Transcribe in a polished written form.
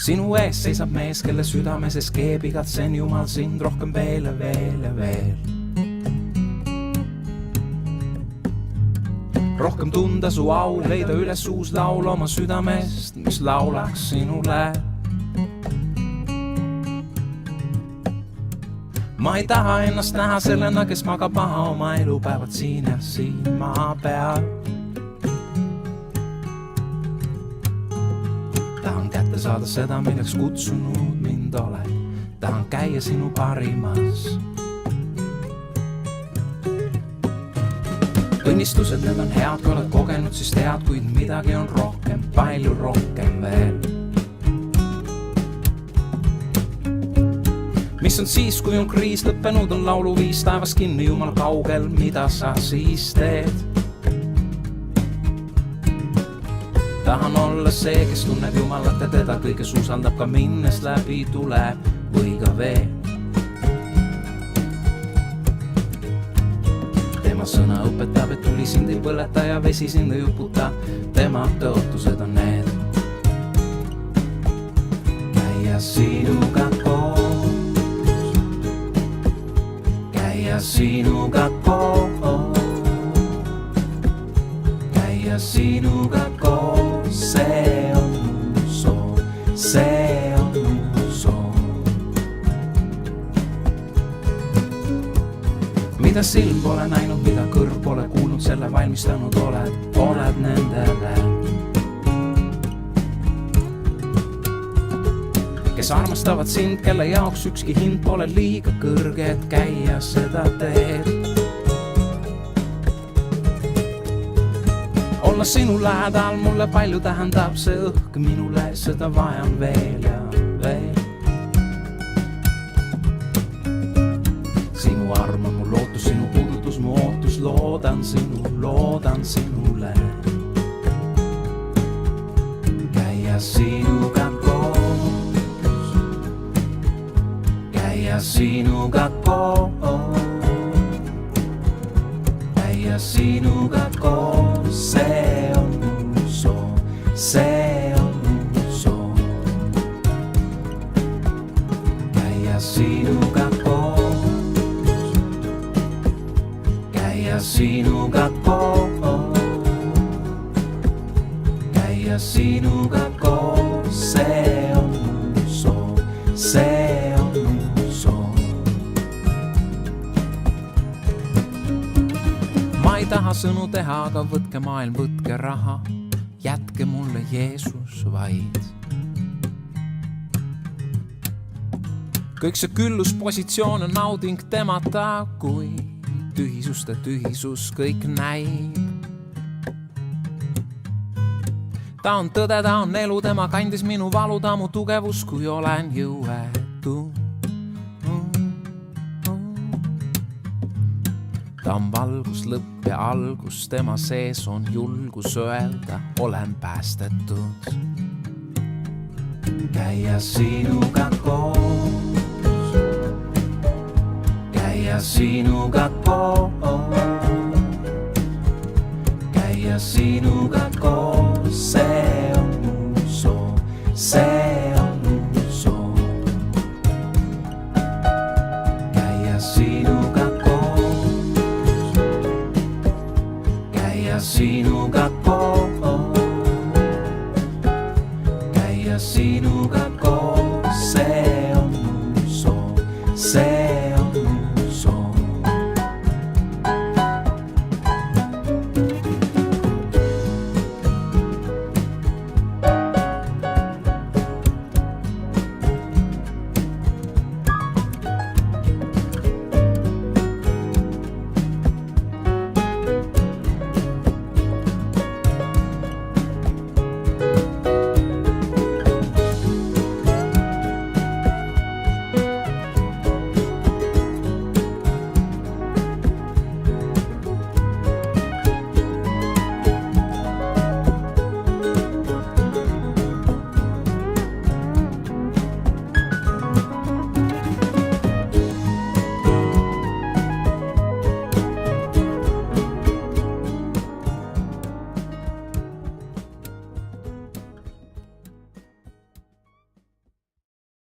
Sinu ees seisab mees, kelle südames eskeeb, igatsen Jumal sind rohkem veel ja veel ja veel. Rohkem tunda su au, leida üles uus laul oma südamest, mis laulaks sinule. Ma ei taha ennast näha sellena, kes magab maha oma elupäevad siin ja siin maa peal. Tahan kätte saada seda, milleks kutsunud mind oled. Tahan käia sinu parimas. Õnnistused, need on head, kui oled kogenud, siis tead, kuid midagi on rohkem, palju rohkem veel. Mis on siis, kui on kriis lõppenud, on lauluviis taevas kinni, Jumal kaugel, mida sa siis teed? Tahan olla see, kes tunneb Jumalat ja teda kõiges usaldab, ka minnes läbi tuleb või ka vee. Tema sõna õpetab, et tuli sind ei põleta ja vesi sind ei uputa. Tema tõotused on need. Käia sinuga koos, käia sinuga koos, käia sinuga koos, see on mu soov, see on mu soov. Mida silm pole näinud, mida kõrv pole kuulnud, selle valmistanud oled nendele, kes armastavad sind, kelle jaoks ükski hind pole liiga kõrge, et käia seda teed. Olla sinu lähedal mulle palju tähendab, see õhk minule, seda vajan veel ja veel. Sinu arm on mu lootus, sinu puudutus mu ootus, loodan sinule. Käia sinuga koos, käia sinuga koos, käia sinuga koos, see on mu soov, see on mu soov. Käia sinuga koos, käia sinuga koos, käia sinuga koos, see on mu soov, see on mu soov. Ma ei taha sõnu teha, aga võtke maailm, võtke raha, jätke mulle Jeesus vaid. Kõik see külluspositsioon on nauding temata, kui tühisuste tühisus kõik näib. Ta on tõde, ta on elu, tema kandis minu valu, ta mu tugevus, kui olen jõuetu. Ta on valgus, lõpp ja algus, tema sees on julgus öelda, olen päästetud. Käia sinuga koos, käia sinuga koos, käia sinuga koos, see on mu soov, see